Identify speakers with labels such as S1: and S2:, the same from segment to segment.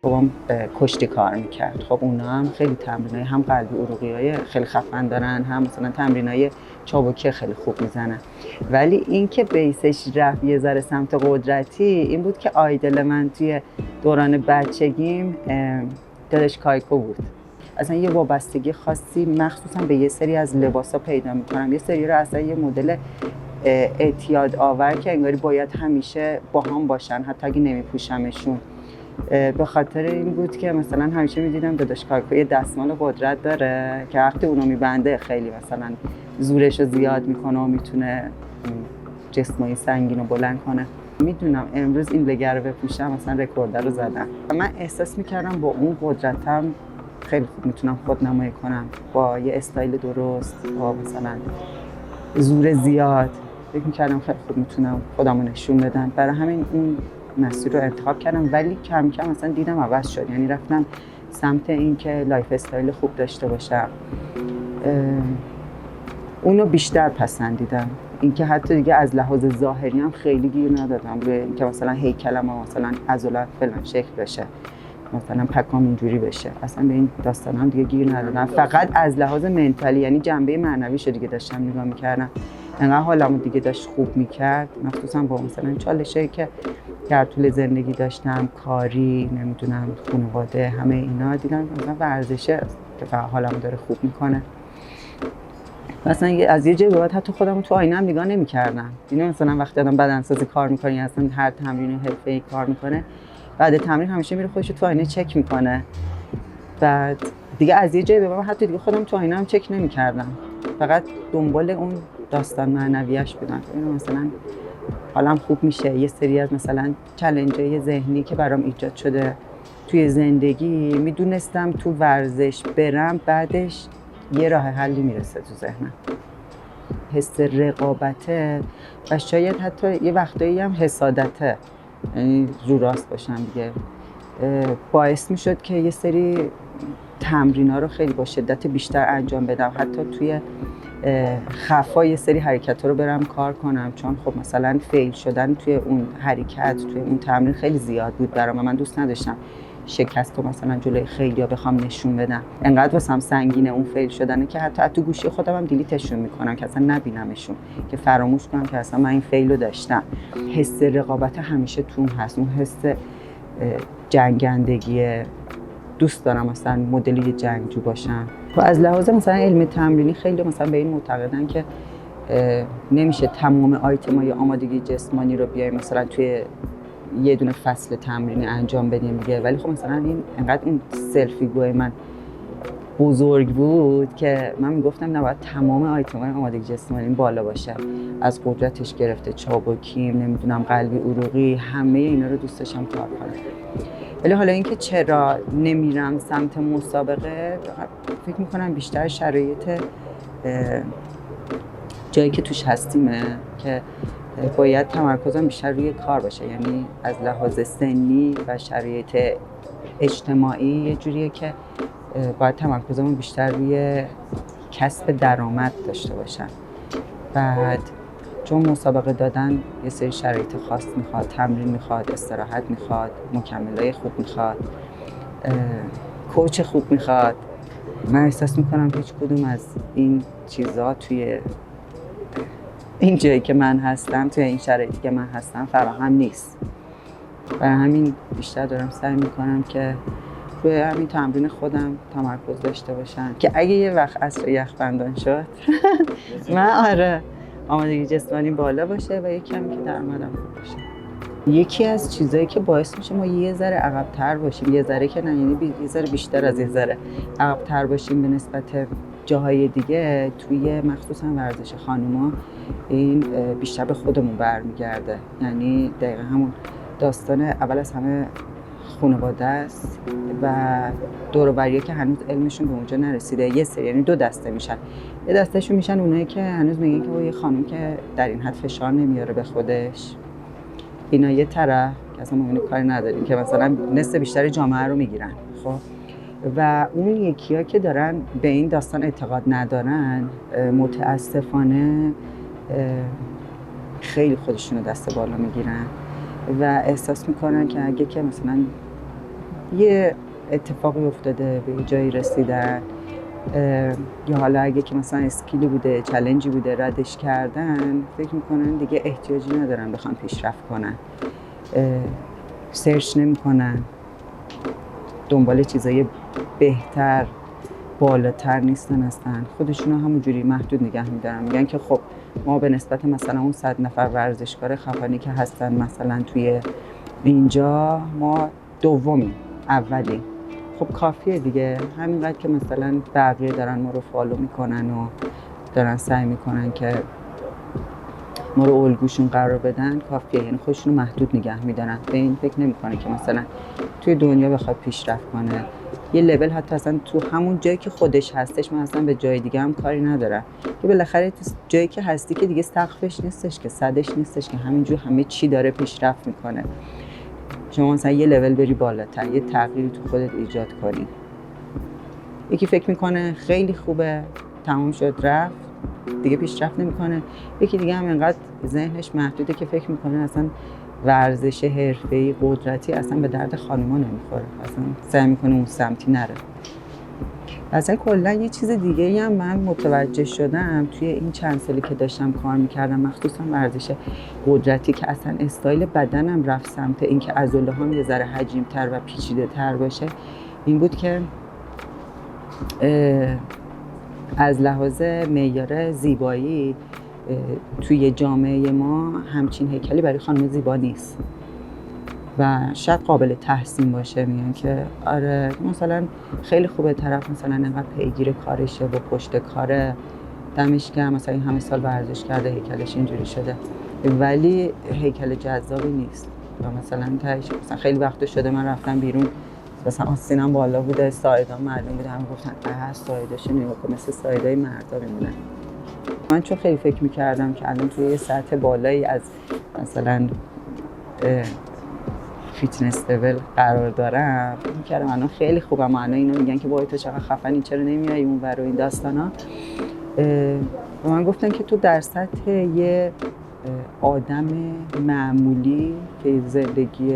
S1: بابام کشتی کار میکرد. خب اونا هم خیلی تمرینای هم قلبی عروقیای خیلی خفن دارن، هم مثلا تمرینای چابکی خیلی خوب میزنن. ولی این که بیسش رفت یه ذره سمت قدرتی، این بود که آیدل من توی دوران بچگیم داداش کایکو بود. اصلا یه وابستگی خاصی مخصوصا به یه سری از لباسا پیدا میکنم. یه سری رو اصلا یه مدل اعتیاد آور که انگاری باید همیشه با هم باشن حتی اگه نمیپوشمشون. به خاطر این بود که مثلا همیشه میدیدم داداش کایکو یه دستمال قدرت داره که وقتی اونو میبنده خیلی مثلا زورش رو زیاد میکنه و میتونه جسمای سنگین رو بلند کنه. میدونم امروز این لگر رو بپوشم مثلا رکورد رو زدم. من احساس میکردم با اون قدرتم خیلی خوب میتونم خودنمایی کنم با یه استایل درست، با مثلا زور زیاد. فکر میکردم خیلی خوب میتونم خودمو نشون بدم. برای همین اون مسیر رو انتخاب کردم. ولی کم کم مثلا دیدم عوض شد، یعنی رفتم سمت این که لایف استایل خوب داشته باشم. اونو بیشتر پسندیدم. اینکه حتی دیگه از لحاظ ظاهری هم خیلی گیر ندادم به اینکه مثلا هیکلم مثلا عضلات فلان شکل بشه، مثلا پکام اینجوری بشه. اصلا به این داستانام دیگه گیر ندادم. فقط از لحاظ منتالی، یعنی جنبه معنویشو دیگه داشتم نگاه میکردم. انقدر حالمو دیگه داشت خوب میکرد، مخصوصا با مثلا چالشایی که در طول زندگی داشتم، کاری، نمیدونم خانواده، همه اینا. دیدم مثلا ورزشه که فقط حالمو داره خوب میکنه. مثلا از یه جایی به بعد حتی خودمو تو آینه هم نگاه نمی‌کردم. دیدم مثلا وقتی آدم بدنسازی کار می‌کنه یا اصلا هر تمرین حرفه‌ای کار می‌کنه، بعد تمرین همیشه میره خودش تو آینه چک می‌کنه. بعد دیگه از یه جایی به بعد حتی دیگه خودم تو آینه هم چک نمی‌کردم. فقط دنبال اون داستان معنویاش بودم. اینو مثلا حالم خوب میشه. یه سری از مثلا چالنج‌های ذهنی که برام ایجاد شده توی زندگی، میدونستم تو ورزش برم بعدش یه راه حلی میرسه تو ذهنم. حس رقابته و شاید حتی یه وقتایی هم حسادته، یعنی رو راست باشم دیگه، باعث میشد که یه سری تمرین‌ها رو خیلی با شدت بیشتر انجام بدم. حتی توی خفا یه سری حرکت‌ها رو برم کار کنم، چون خب مثلا فیل شدن توی اون حرکت، توی اون تمرین خیلی زیاد بود برام. من دوست نداشتم شکست رو مثلا جلوی خیلیا بخوام نشون بدم. انقدر واسم سنگینه اون فیل شدنه که حتی تو گوشی خودم هم دیلیتشون میکنم که اصلا نبینمشون، که فراموش کنم که اصلا من این فیل رو داشتم. حس رقابت همیشه توم هست، اون حس جنگندگی. دوست دارم مثلا مدلی جنگجو باشم. و از لحاظ مثلا علم تمرینی خیلی مثلا به این معتقدن که نمیشه تمام آیتمای آمادگی جسمانی رو بیایم مثلا توی یه دونه فصل تمرینی انجام بدیم دیگه. ولی خب مثلا این انقدر این سلفی گوی من بزرگ بود که من میگفتم نباید تمام آیتمای آمادگی جسمانی بالا باشه، از قدرتش گرفته، چابکیم، نمیدونم قلبی عروقی، همه اینا رو دوست داشتم کار کنم. ولی حالا اینکه چرا نمیرم سمت مسابقه، فکر میکنم بیشتر شرایط جایی که توش هستیمه که باید تمرکزم بیشتر روی کار باشه. یعنی از لحاظ سنی و شرایط اجتماعی یه جوریه که باید تمرکزم بیشتر روی کسب درآمد داشته باشم. بعد چون مسابقه دادن یه سری شرایط خاص میخواد، تمرین میخواد، استراحت میخواد، مکملای خوب میخواد، کوچ خوب میخواد. من احساس میکنم هیچ کدوم از این چیزا توی این جایی که من هستم، توی این شرایطی که من هستم فراهم نیست. برای همین بیشتر دارم سعی میکنم که روی همین تمرین خودم تمرکز داشته باشم که اگه یه وقت عصر یخبندان شد من آمادگی جسمانی بالا باشه و یه کمی که درآمدم خوب باشه. یکی از چیزایی که باعث میشه ما یه ذره عقب‌تر باشیم، یه ذره که نه، یعنی یه ذره بیشتر از یه ذره عقب‌تر باشیم به نسبت جاهای دیگه، توی مخصوصا ورزش خانوما این بیشتر به خودمون برمیگرده. یعنی دقیقا همون داستان اول از همه خانواده است و دور و بریه که هنوز علمشون به اونجا نرسیده. یه سری، یعنی دو دسته میشن. یه دستهشون میشن اونایی که هنوز میگن که یه خانم که در این حد فشار نمیاره به خودش، اینا یه طرف که اصلا ما اینو کاری نداریم، که مثلا نصف بیشتر جامعه رو میگیرن. خب و اون یکی‌ها که دارن به این داستان اعتقاد ندارن، متاسفانه خیلی خودشون رو دست بالا میگیرن و احساس میکنن که اگه که مثلا یه اتفاقی افتاده به جایی رسیدن یا حالا اگه که مثلا اسکیلی بوده، چالنجی بوده، ردش کردن، فکر میکنن دیگه احتیاجی ندارن بخوام پیشرفت کنن، سرچ نمیکنن، دنبال چیزای بهتر، بالاتر نیستن، هستن خودشون رو همونجوری محدود نگه میدارن. میگن که خب ما به نسبت مثلا اون 100 نفر ورزشکار خفنی که هستن مثلا توی اینجا ما دومیم، اولی، خب کافیه دیگه. همینقدر که مثلا بقیه دارن ما رو فالو میکنن و دارن سعی میکنن که ما رو الگوشون قرار بدن کافیه. یعنی خودشون رو محدود نگه میدارن، به این فکر نمیکنه که مثلا توی دنیا بخواد پیشرفت کنه یه لول حتی اصلا تو همون جایی که خودش هستش، من اصلا به جای دیگه هم کاری ندارم، که بالاخره تو جایی که هستی که دیگه سقفش نیستش که صدش نیستش که همینجور همه چی داره پیشرفت میکنه. شما مثلا یه لول بری بالاتر، یه تغییری تو خودت ایجاد کنی. یکی فکر میکنه خیلی خوبه، تموم شد رفت، دیگه پیشرفت نمیکنه. یکی دیگه هم انقدر ذهنش محدوده که فکر میکنه اصلا ورزش حرفه‌ای قدرتی اصلا به درد خانوما نمیخوره، اصلا سعی میکنه اون سمتی نره. اصلا کلا یه چیز دیگه هم من متوجه شدم توی این چند سالی که داشتم کار میکردم، مخصوصا ورزش قدرتی، که اصلا استایل بدنم رفت سمت اینکه عضله هام یه ذره حجیم‌تر و پیچیده‌تر باشه. این بود که از لحاظ معیار زیبایی توی جامعه ما همچین هیکلی برای خانم زیبا نیست و شاید قابل تحسین باشه. میگن که آره مثلا خیلی خوبه طرف مثلا انقدر پیگیر کارشه و پشت کاره، دمش گرم، مثلا این همه سال ورزش کرده هیکلش اینجوری شده، ولی هیکل جذابی نیست. و مثلا مثلا خیلی وقت شده من رفتم بیرون، مثلا آستینم بالا بوده، سایدام معلوم بوده، همه گفتن سایداشو نگاه کن مثل سایدای مردا میمونه. من چون خیلی فکر میکردم که الان توی یه سطح بالایی از مثلا فیتنس لول قرار دارم، فکر میکردم الان خیلی خوبم، الان اینا میگن که وای تو چقدر خفنی، چرا نمیای اونور و این داستانا. و من گفتن که تو در سطح یه آدم معمولی که زندگی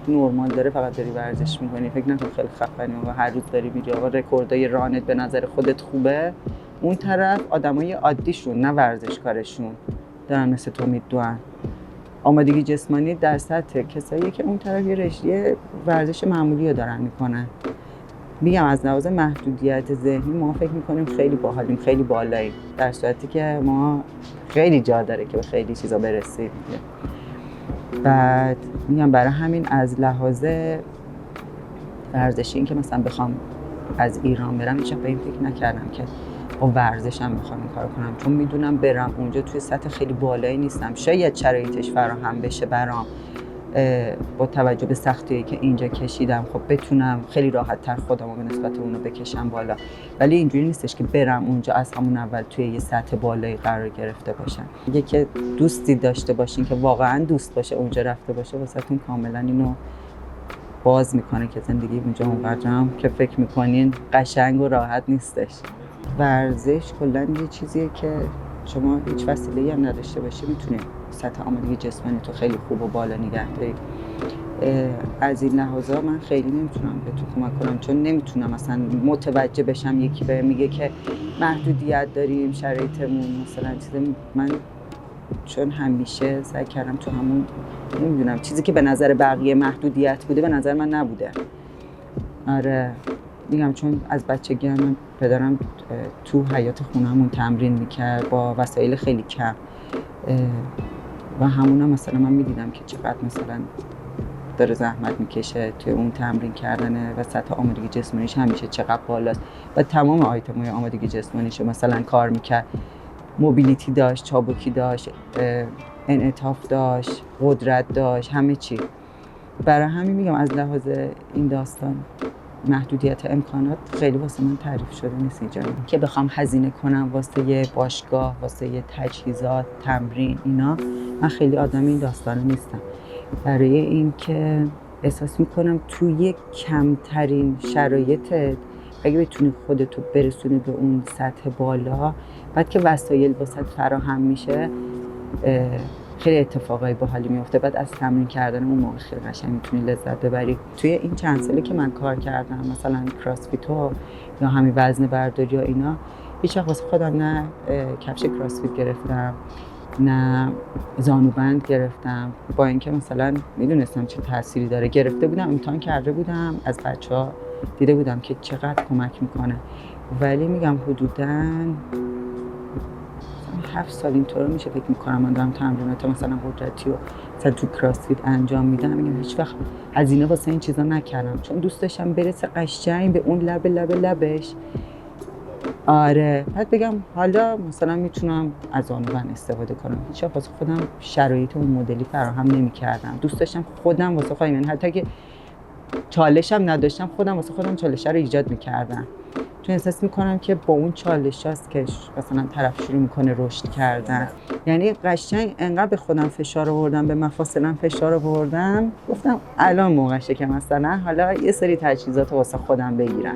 S1: نرمال داره فقط داری ورزش میکنی، فکر نکن خیلی خفنی و هر روز داری میری آقا رکوردای رانت به نظر خودت خوبه. اون طرف آدمای عادیشون، نه ورزشکارشون، دارن مثل تو میدوئن. آمادگی جسمانی در سطح کسایی که اون طرف یه ورزش معمولی رو دارن میکنن. میگم از لحاظ محدودیت ذهنی ما فکر میکنیم خیلی باحالیم، خیلی بالاییم، در صورتی که ما خیلی جا داره که به خیلی چیزا برسیم. بعد میگم برای همین از لحاظ ورزشی، این که مثلا بخوام از ایران برم، هیچ به این فکر نکردم که با ورزشم بخوام این کارو کنم، چون میدونم برم اونجا توی سطح خیلی بالایی نیستم. شاید شرایطش فراهم بشه برام با توجه به سختیایی که اینجا کشیدم، خب بتونم خیلی راحت تر خودمو به نسبت اونو بکشم بالا، ولی اینجوری نیستش که برم اونجا از همون اول توی یه سطح بالایی قرار گرفته باشم. میگه که دوستی داشته باشین که واقعا دوست باشه اونجا رفته باشه، واسهتون کاملا اینو باز میکنه که زندگی اونجا اونقدر هم که فکر میکنین قشنگ و راحت نیستش. ورزش کلا یه چیزیه که شما هیچ وسیله‌ای هم نداشته باشی میتونی سطح آمادگی جسمانی تو خیلی خوب و بالا نگه داری. از این لحاظا من خیلی نمیتونم به تو کمک کنم، چون نمیتونم مثلا متوجه بشم یکی به میگه که محدودیت داریم شرایطمون مثلا چیز. من چون همیشه سعی کردم تو همون، نمیدونم، چیزی که به نظر بقیه محدودیت بوده به نظر من نبوده. آره میگم چون از بچگی من پدرم تو حیاط خونه‌مون تمرین میکرد با وسایل خیلی کم و همونا مثلا من میدیدم که چقدر مثلا داره زحمت میکشه توی اون تمرین کردنه و سطح آمادگی جسمانیش همیشه چقدر بالاست و تمام آیتم‌های آمادگی جسمانیشو مثلا کار میکرد. موبیلیتی داشت، چابکی داشت، انعطاف داشت، قدرت داشت، همه چی. برای همین میگم از لحاظ این داستان محدودیت امکانات خیلی واسه من تعریف شده نیست اینجا، که بخوام هزینه کنم واسه یه باشگاه، واسه یه تجهیزات، تمرین، اینا من خیلی آدم این داستانه نیستم. برای این که احساس میکنم توی کمترین شرایطت اگه بتونی خودتو برسونی به اون سطح بالا، بعد که وسایل واسه فراهم میشه خیلی اتفاقای باحالی میفته. بعد از تمرین کردن اون موقع خیلی قشنگ میتونی لذت ببری. توی این چند سالی که من کار کردم مثلا کراسفیت یا همین وزن برداری یا اینا، هیچ وقت واسه خودم نه کفش کراسفیت گرفتم نه زانوبند گرفتم، با اینکه مثلا میدونستم چه تأثیری داره. گرفته بودم، امتحان کرده بودم، از بچه‌ها دیده بودم که چقدر کمک میکنه، ولی میگم حدوداً 7 سال اینطور میشه فکر میکنم من دارم تمرینات مثلا قدرتی و مثلا تو کراسفیت انجام میدم. میگم هیچ وقت هزینه واسه این چیزا نکردم، چون دوست داشتم برسه قشنگ به اون لبش. آره، بعد بگم حالا مثلا میتونم از زانوبند استفاده کنم. هیچ وقت واسه خودم شرایط اون مدلی فراهم نمی‌کردم. دوست داشتم خودم واسه خودم، یعنی حتی که چالشم نداشتم خودم واسه خودم چالش رو ایجاد می‌کردم، چون احساس می‌کنم که با اون چالش هست که مثلا طرف شروع می‌کنه رشد کردن. یعنی قشنگ انقدر به خودم فشار آوردم، به مفاصلم فشار آوردم، گفتم الان موقعشه که مثلا حالا یه سری تجهیزات واسه خودم بگیرم.